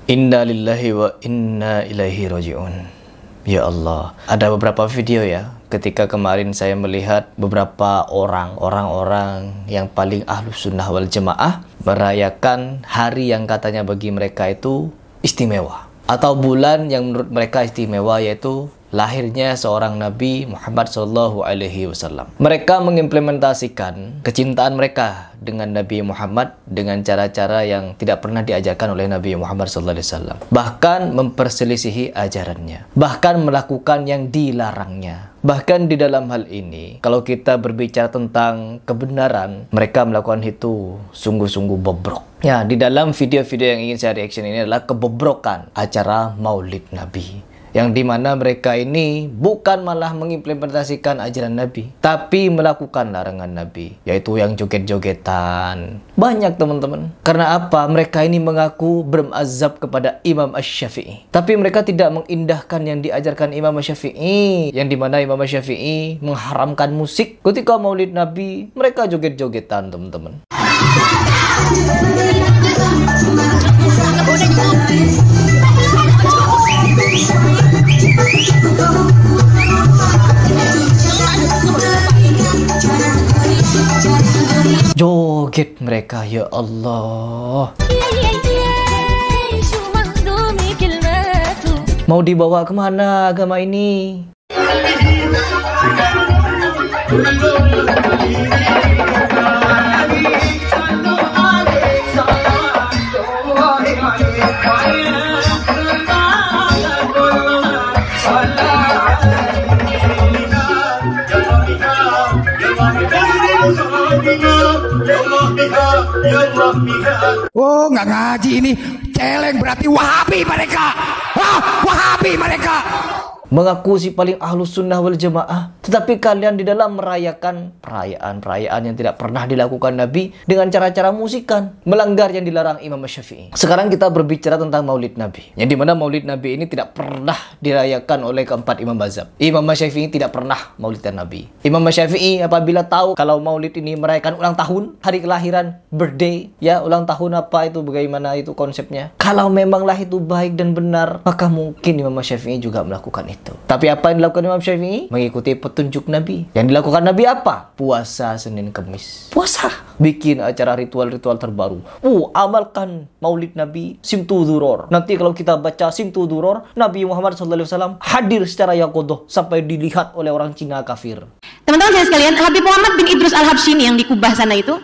Inna lillahi wa inna ilaihi raji'un. Ya Allah, ada beberapa video ya, ketika kemarin saya melihat beberapa orang-orang yang paling ahlus sunnah wal jamaah merayakan hari yang katanya bagi mereka itu istimewa, atau bulan yang menurut mereka istimewa, yaitu lahirnya seorang Nabi Muhammad SAW. Mereka mengimplementasikan kecintaan mereka dengan Nabi Muhammad dengan cara-cara yang tidak pernah diajarkan oleh Nabi Muhammad SAW. Bahkan memperselisihi ajarannya, bahkan melakukan yang dilarangnya. Bahkan di dalam hal ini, kalau kita berbicara tentang kebenaran, mereka melakukan itu sungguh-sungguh bobrok. Ya, di dalam video-video yang ingin saya reaction ini adalah kebobrokan acara Maulid Nabi, yang dimana mereka ini bukan malah mengimplementasikan ajaran Nabi, tapi melakukan larangan Nabi, yaitu yang joget-jogetan. Banyak teman-teman. Karena apa? Mereka ini mengaku berazab kepada Imam Asy-Syafi'i, tapi mereka tidak mengindahkan yang diajarkan Imam Asy-Syafi'i, yang dimana Imam Asy-Syafi'i mengharamkan musik. Ketika Maulid Nabi, mereka joget-jogetan teman-teman. Joget mereka, ya Allah. Mau dibawa kemana agama ini? Oh, nggak ngaji ini, celeng, berarti Wahabi mereka. Wahabi mereka. Mengaku si paling ahlus sunnah wal jamaah, tetapi kalian di dalam merayakan perayaan-perayaan yang tidak pernah dilakukan Nabi dengan cara-cara musikan, melanggar yang dilarang Imam Asy-Syafi'i. Sekarang kita berbicara tentang Maulid Nabi, yang dimana Maulid Nabi ini tidak pernah dirayakan oleh keempat imam mazhab. Imam Asy-Syafi'i tidak pernah maulidkan Nabi. Imam Asy-Syafi'i apabila tahu kalau Maulid ini merayakan ulang tahun, hari kelahiran, birthday, ya ulang tahun apa itu, bagaimana itu konsepnya, kalau memanglah itu baik dan benar, maka mungkin Imam Asy-Syafi'i juga melakukan itu. Tapi apa yang dilakukan Imam Syafi'i? Mengikuti petunjuk Nabi. Yang dilakukan Nabi apa? Puasa Senin Kemis. Puasa. Bikin acara ritual-ritual terbaru. Amalkan Maulid Nabi Simtu Dzuror. Nanti kalau kita baca Simtu Dzuror, Nabi Muhammad SAW hadir secara yakodoh sampai dilihat oleh orang Cina kafir. Teman-teman saya sekalian, Habib Muhammad bin Idrus Al-Habsyi yang di Kubah sana itu,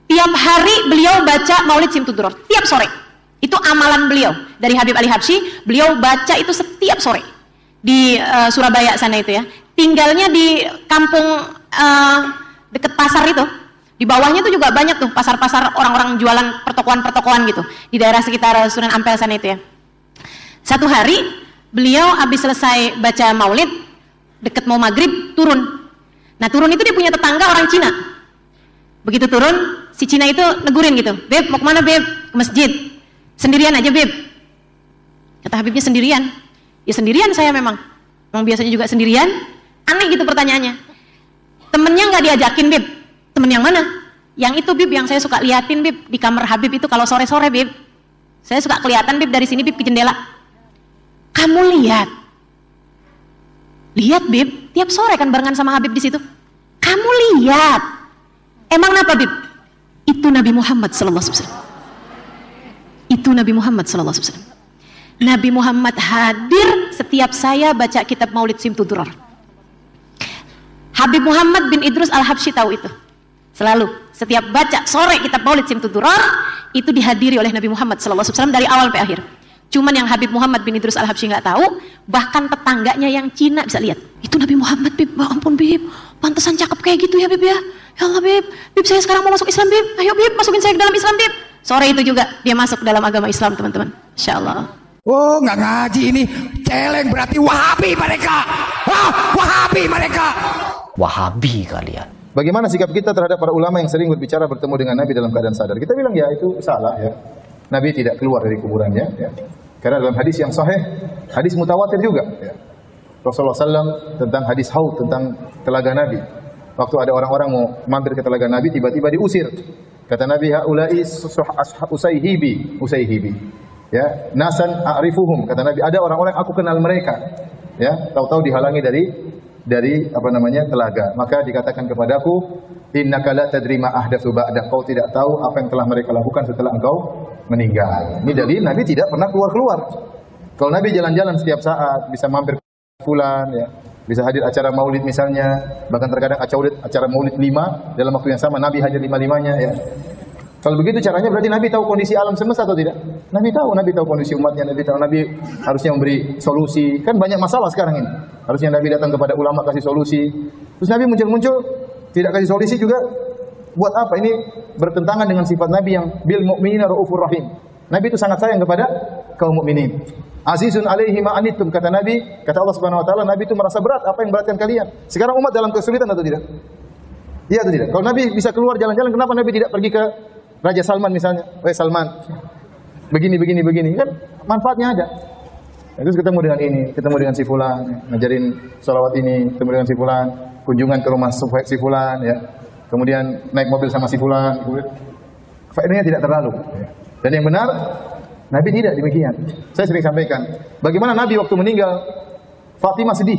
tiap hari beliau baca Maulid Simtu Dzuror. Tiap sore. Itu amalan beliau. Dari Habib Ali Habsyi, beliau baca itu setiap sore. Di Surabaya sana itu ya, tinggalnya di kampung deket pasar itu, di bawahnya itu juga banyak tuh pasar-pasar, orang-orang jualan pertokoan-pertokoan gitu di daerah sekitar Sunan Ampel sana itu ya. Satu hari beliau habis selesai baca Maulid, deket mau maghrib turun. Nah turun itu dia punya tetangga orang Cina. Begitu turun, si Cina itu negurin gitu, "Beb, mau kemana Beb?" "Ke masjid." "Sendirian aja Beb?" Kata Habibnya, "Sendirian." "Ya sendirian saya memang biasanya juga sendirian." Aneh gitu pertanyaannya. Temennya nggak diajakin Bib. Temen yang mana? "Yang itu Bib, yang saya suka liatin Bib, di kamar Habib itu kalau sore-sore Bib. Saya suka kelihatan Bib dari sini Bib ke jendela." "Kamu lihat?" "Lihat Bib, tiap sore kan barengan sama Habib di situ." "Kamu lihat? Emang apa Bib?" "Itu Nabi Muhammad SAW. Itu Nabi Muhammad SAW. Nabi Muhammad hadir setiap saya baca kitab Maulid Simtu Dzuror." Habib Muhammad bin Idrus Al-Habsyi tahu itu. Selalu setiap baca sore kitab Maulid Simtu Dzuror itu dihadiri oleh Nabi Muhammad SAW dari awal sampai akhir. Cuman yang Habib Muhammad bin Idrus Al-Habsyi nggak tahu, bahkan tetangganya yang Cina bisa lihat. "Itu Nabi Muhammad Bib, ya ampun Bib, pantesan cakep kayak gitu ya Bib ya. Ya Allah Bib, saya sekarang mau masuk Islam Bib. Ayo Bib, masukin saya ke dalam Islam Bib." Sore itu juga dia masuk dalam agama Islam teman-teman. Insya Allah. Oh, nggak ngaji ini, celeng, berarti Wahabi mereka. Wahabi mereka. Wahabi kalian. Bagaimana sikap kita terhadap para ulama yang sering berbicara bertemu dengan Nabi dalam keadaan sadar? Kita bilang ya itu salah ya. Nabi tidak keluar dari kuburannya ya. Karena dalam hadis yang sahih, hadis mutawatir juga ya. Rasulullah SAW tentang hadis haud, tentang telaga Nabi. Waktu ada orang-orang mau mampir ke telaga Nabi, tiba-tiba diusir. Kata Nabi, "Haula'i usayhibi." Ya, nasan a'rifuhum, kata Nabi, ada orang-orang aku kenal mereka. Ya, tahu-tahu dihalangi dari apa namanya telaga. Maka dikatakan kepadaku, innaka la tadri ma ahdatsu ba'da, kau tidak tahu apa yang telah mereka lakukan setelah engkau meninggal. Ini dalil Nabi tidak pernah keluar-keluar. Kalau Nabi jalan-jalan setiap saat, bisa mampir fulan, ya, bisa hadir acara maulid misalnya, bahkan terkadang acara maulid 5 dalam waktu yang sama Nabi hadir 5-5-nya, ya. Kalau begitu caranya berarti Nabi tahu kondisi alam semesta atau tidak? Nabi tahu kondisi umatnya, Nabi tahu, Nabi harusnya memberi solusi. Kan banyak masalah sekarang ini. Harusnya Nabi datang kepada ulama kasih solusi. Terus Nabi muncul-muncul tidak kasih solusi juga. Buat apa? Ini bertentangan dengan sifat Nabi yang bil mu'minina raufur rahim. Nabi itu sangat sayang kepada kaum mukminin. Azizun alaihi ma anittum, kata Nabi, kata Allah Subhanahu wa taala, Nabi itu merasa berat apa yang beratkan kalian. Sekarang umat dalam kesulitan atau tidak? Iya atau tidak? Kalau Nabi bisa keluar jalan-jalan, kenapa Nabi tidak pergi ke Raja Salman misalnya? Salman, begini. Kan manfaatnya ada. Terus ketemu dengan ini, ketemu dengan si fulan, ngajarin sholawat ini, ketemu dengan si fulan, kunjungan ke rumah si fulan, ya. Kemudian naik mobil sama si fulan. Faedahnya tidak terlalu. Dan yang benar, Nabi tidak demikian. Saya sering sampaikan, bagaimana Nabi waktu meninggal, Fatimah sedih.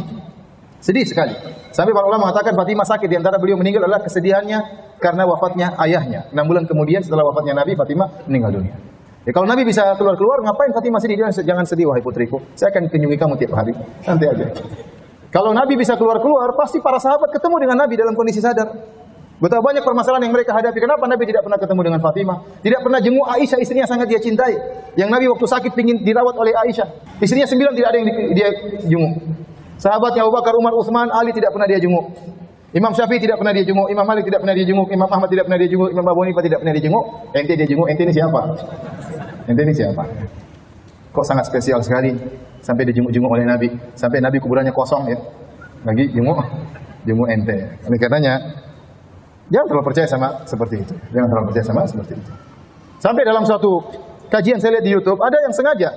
Sedih sekali. Sampai para ulama mengatakan Fatimah sakit, di antara beliau meninggal adalah kesedihannya karena wafatnya ayahnya. 6 bulan kemudian setelah wafatnya Nabi, Fatimah meninggal dunia. Ya, kalau Nabi bisa keluar-keluar, ngapain Fatimah sedih? Jangan sedih wahai putriku. Saya akan kunjungi kamu tiap hari. Santai aja. Kalau Nabi bisa keluar-keluar, pasti para sahabat ketemu dengan Nabi dalam kondisi sadar. Betapa banyak permasalahan yang mereka hadapi. Kenapa Nabi tidak pernah ketemu dengan Fatimah? Tidak pernah jenguk Aisyah, istrinya sangat dia cintai. Yang Nabi waktu sakit ingin dirawat oleh Aisyah. Istrinya 9 tidak ada yang dia jenguk. Sahabatnya Abu Bakar, Umar, Utsman, Ali tidak pernah dia jenguk. Imam Syafi'i tidak pernah dia jenguk. Imam Malik tidak pernah dia jenguk. Imam Ahmad tidak pernah dia jenguk. Imam Abu Hanifah tidak pernah dia jenguk. Ente dia jenguk. Ente ini siapa? Ente ini siapa? Kok sangat spesial sekali sampai dijenguk-jenguk oleh Nabi. Sampai Nabi kuburannya kosong, ya. Lagi jenguk ente. Oleh karenanya, jangan terlalu percaya sama seperti itu. Jangan terlalu percaya sama seperti itu. Sampai dalam suatu kajian saya lihat di YouTube, ada yang sengaja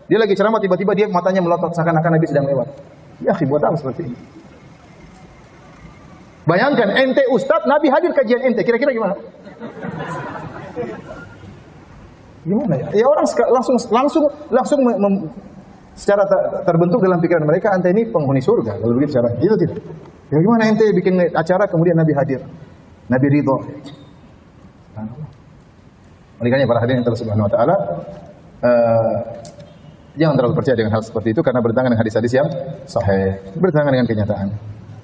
dia lagi ceramah, tiba-tiba dia matanya melotot seakan-akan Nabi sedang lewat. Ya, buat apa seperti ini? Bayangkan ente ustadz, Nabi hadir kajian ente, kira-kira gimana? Gimana ya? Ya orang langsung secara terbentuk dalam pikiran mereka, ente ini penghuni surga. Kalau begitu cara itu tidak. Ya gimana ente bikin acara kemudian Nabi hadir? Nabi ridho. Oleh karena para hadirin Allah Subhanahu wa taala, jangan terlalu percaya dengan hal seperti itu karena bertentangan dengan hadis-hadis yang sahih, bertentangan dengan kenyataan.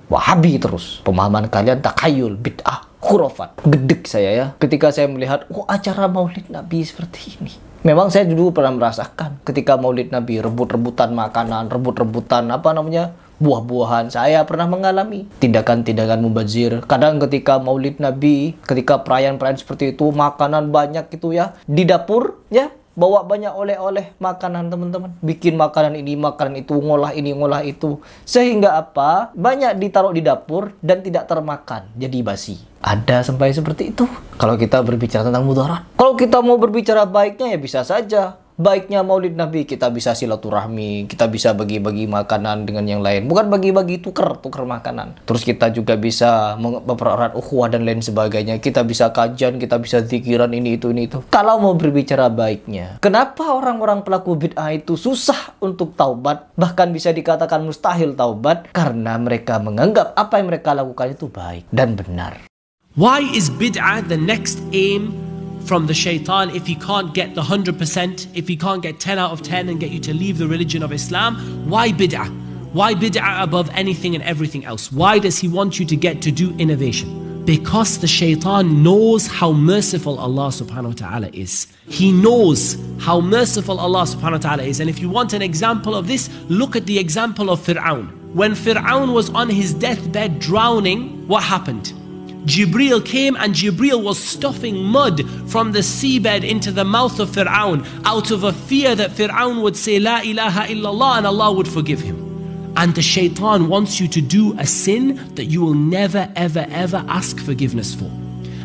Wahabi terus. Pemahaman kalian takhayul, bid'ah, khurafat. Gedek saya ya ketika saya melihat acara Maulid Nabi seperti ini. Memang saya dulu pernah merasakan ketika Maulid Nabi, rebut-rebutan makanan, rebut-rebutan buah-buahan. Saya pernah mengalami tindakan-tindakan mubazir. Kadang ketika Maulid Nabi, ketika perayaan-perayaan seperti itu, makanan banyak itu ya di dapur, ya bawa banyak oleh-oleh makanan teman-teman, bikin makanan ini, makanan itu, ngolah ini, ngolah itu, sehingga apa? Banyak ditaruh di dapur dan tidak termakan, jadi basi. Ada sampai seperti itu. Kalau kita berbicara tentang mudarat, kalau kita mau berbicara baiknya ya bisa saja. Baiknya Maulid Nabi, kita bisa silaturahmi, kita bisa bagi-bagi makanan dengan yang lain. Bukan bagi-bagi tuker makanan. Terus kita juga bisa mempererat ukhuwah dan lain sebagainya. Kita bisa kajian, kita bisa zikiran ini itu. Kalau mau berbicara baiknya, kenapa orang-orang pelaku bid'ah itu susah untuk taubat? Bahkan bisa dikatakan mustahil taubat karena mereka menganggap apa yang mereka lakukan itu baik dan benar. Why is bid'ah the next aim from the shaitan if he can't get the 100%, if he can't get 10 out of 10 and get you to leave the religion of Islam? Why bid'ah? Why bid'ah above anything and everything else? Why does he want you to get to do innovation? Because the shaitan knows how merciful Allah subhanahu wa ta'ala is. He knows how merciful Allah subhanahu wa ta'ala is. And if you want an example of this, look at the example of Fir'aun. When Fir'aun was on his deathbed drowning, what happened? Jibreel came and Jibreel was stuffing mud from the seabed into the mouth of Fir'aun out of a fear that Fir'aun would say La ilaha illallah and Allah would forgive him. And the shaitan wants you to do a sin that you will never ever ever ask forgiveness for.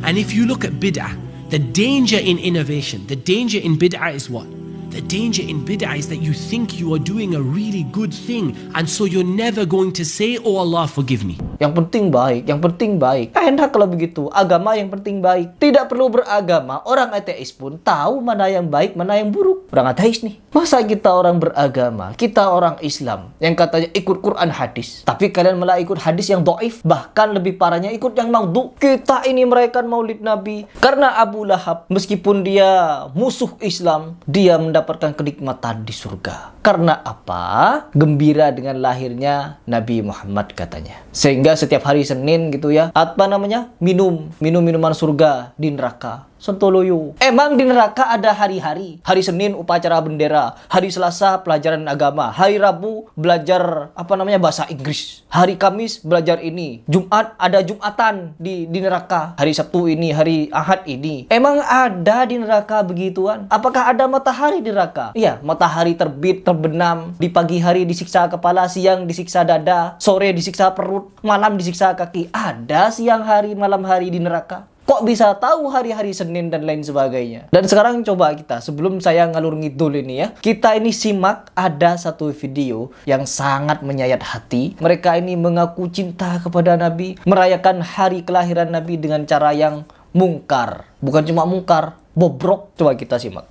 And if you look at bid'ah, the danger in innovation, the danger in bid'ah is what? The danger in bid'ah is that you think you are doing a really good thing, and so you're never going to say, "Oh Allah, forgive me." Yang penting baik, yang penting baik. Enak kalau begitu. Agama yang penting baik. Tidak perlu beragama. Orang ateis pun tahu mana yang baik, mana yang buruk. Orang ateis nih. Masa kita orang beragama, kita orang Islam yang katanya ikut Quran hadis, tapi kalian malah ikut hadis yang dhaif, bahkan lebih parahnya ikut yang maudhu. Kita ini merayakan Maulid Nabi karena Abu Lahab, meskipun dia musuh Islam, dia mendapatkan kenikmatan di surga. Karena apa? Gembira dengan lahirnya Nabi Muhammad katanya. Sehingga setiap hari Senin gitu ya, apa namanya? Minum minuman surga di neraka. Sontoloyo. Emang di neraka ada hari-hari. Hari Senin upacara bendera, hari Selasa pelajaran agama, hari Rabu belajar bahasa Inggris, hari Kamis belajar ini, Jumat ada Jumatan di neraka, hari Sabtu ini, hari Ahad ini. Emang ada di neraka begituan? Apakah ada matahari di neraka? Iya, matahari terbit, terbenam, di pagi hari disiksa kepala, siang disiksa dada, sore disiksa perut, malam disiksa kaki. Ada siang hari, malam hari di neraka. Kok bisa tahu hari-hari Senin dan lain sebagainya? Dan sekarang coba kita, sebelum saya ngalur ngidul ini ya, kita ini simak ada satu video yang sangat menyayat hati. Mereka ini mengaku cinta kepada Nabi, merayakan hari kelahiran Nabi dengan cara yang mungkar. Bukan cuma mungkar, bobrok. Coba kita simak.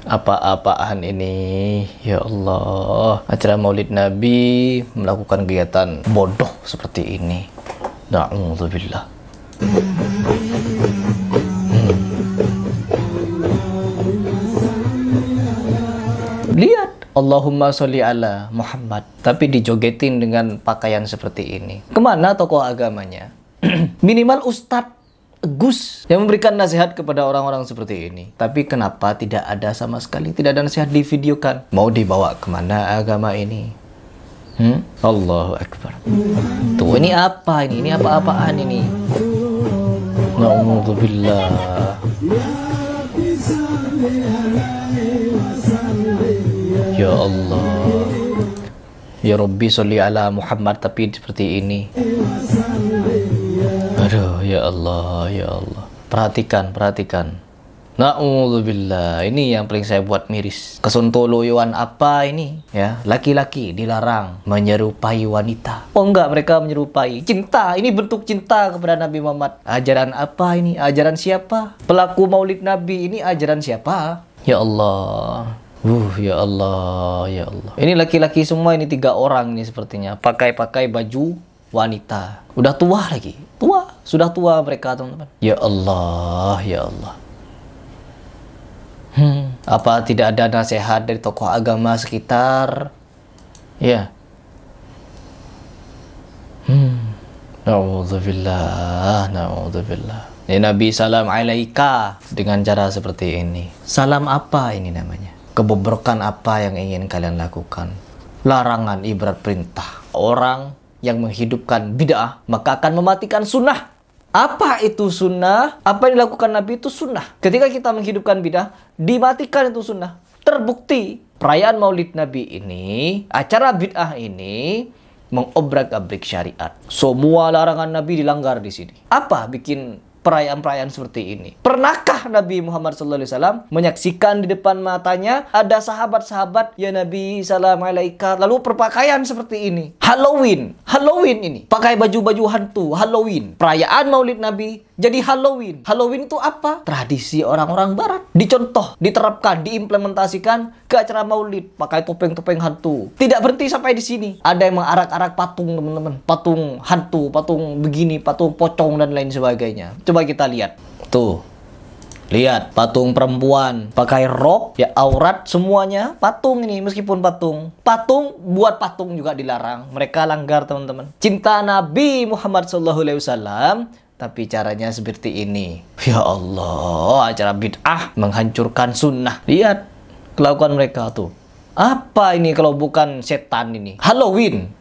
Apa-apaan ini? Ya Allah, acara Maulid Nabi melakukan kegiatan bodoh seperti ini. Na'udzubillah. Lihat, Allahumma sholli ala Muhammad, tapi dijogetin dengan pakaian seperti ini. Kemana tokoh agamanya? Minimal Ustadz Gus yang memberikan nasihat kepada orang-orang seperti ini. Tapi kenapa tidak ada sama sekali? Tidak ada nasihat divideokan. Mau dibawa kemana agama ini? Allahu Akbar. Tuh, ini apa ini? Ini apa-apaan ini? Na'udzubillah. Ya Allah. Ya Rabbi sholli ala Muhammad, tapi seperti ini. Aduh, ya Allah, ya Allah. Perhatikan. Na'udzubillah. Ini yang paling saya buat miris. Kesontoloyoan apa ini? Ya, laki-laki dilarang menyerupai wanita. Oh enggak, mereka menyerupai. Cinta, ini bentuk cinta kepada Nabi Muhammad. Ajaran apa ini? Ajaran siapa? Pelaku Maulid Nabi ini ajaran siapa? Ya Allah. Ya Allah, ya Allah. Ini laki-laki semua, ini 3 orang ini sepertinya. Pakai baju wanita. Udah tua lagi. Sudah tua mereka, teman-teman. Ya Allah, ya Allah. Apa tidak ada nasihat dari tokoh agama sekitar? Ya. Na'udzubillah. Ini Nabi salam alaika dengan cara seperti ini. Salam apa ini namanya? Kebobrokan apa yang ingin kalian lakukan? Larangan ibarat perintah. Orang yang menghidupkan bid'ah maka akan mematikan sunnah. Apa itu sunnah? Apa yang dilakukan Nabi itu sunnah. Ketika kita menghidupkan bid'ah, dimatikan itu sunnah. Terbukti perayaan Maulid Nabi ini, acara bid'ah ini mengobrak-abrik syariat. Semua larangan Nabi dilanggar di sini. Apa bikin perayaan-perayaan seperti ini? Pernahkah Nabi Muhammad SAW menyaksikan di depan matanya ada sahabat-sahabat, ya Nabi salam alaika, lalu berpakaian seperti ini? Halloween ini pakai baju-baju hantu. Halloween, perayaan Maulid Nabi jadi Halloween. Halloween itu apa? Tradisi orang-orang barat, dicontoh, diterapkan, diimplementasikan ke acara Maulid, pakai topeng-topeng hantu. Tidak berhenti sampai di sini. Ada yang mengarak-arak patung, teman-teman, patung hantu, patung begini, patung pocong dan lain sebagainya. Coba kita lihat. Tuh. Lihat, patung perempuan pakai rok, ya aurat semuanya. Patung ini, meskipun patung buat patung juga dilarang. Mereka langgar, teman-teman. Cinta Nabi Muhammad SAW, tapi caranya seperti ini. Ya Allah, acara bid'ah menghancurkan sunnah. Lihat kelakuan mereka tuh. Apa ini kalau bukan setan ini? Halloween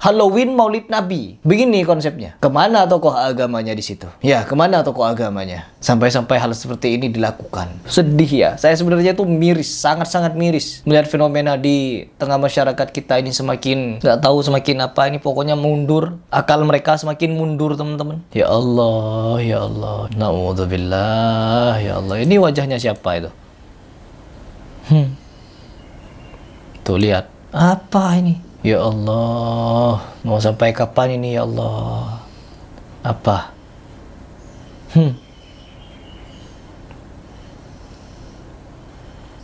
Maulid Nabi. Begini konsepnya. Kemana tokoh agamanya di situ? Ya, kemana tokoh agamanya? Sampai-sampai hal seperti ini dilakukan. Sedih ya. Saya sebenarnya tuh miris, sangat-sangat miris melihat fenomena di tengah masyarakat kita ini semakin nggak tahu semakin apa ini, pokoknya mundur. Akal mereka semakin mundur, teman-teman. Ya Allah, ya Allah. Na'udzubillah, ya Allah. Ini wajahnya siapa itu? Tuh lihat, apa ini? Ya Allah, mau sampai kapan ini ya Allah? Apa?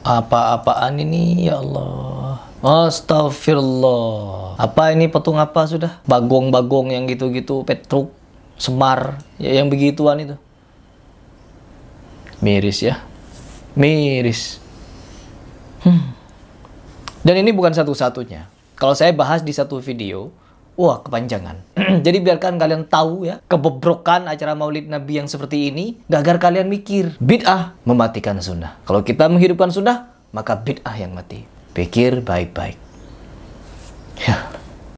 Apa-apaan ini ya Allah? Astagfirullah. Apa ini patung apa sudah? Bagong-bagong yang gitu-gitu, Petruk, Semar, ya, yang begituan itu. Miris ya. Miris. Dan ini bukan satu-satunya. Kalau saya bahas di satu video, wah kepanjangan. Jadi biarkan kalian tahu ya, kebobrokan acara Maulid Nabi yang seperti ini, agar kalian mikir, bid'ah mematikan sunnah. Kalau kita menghidupkan sunnah, maka bid'ah yang mati. Pikir baik-baik. Ya.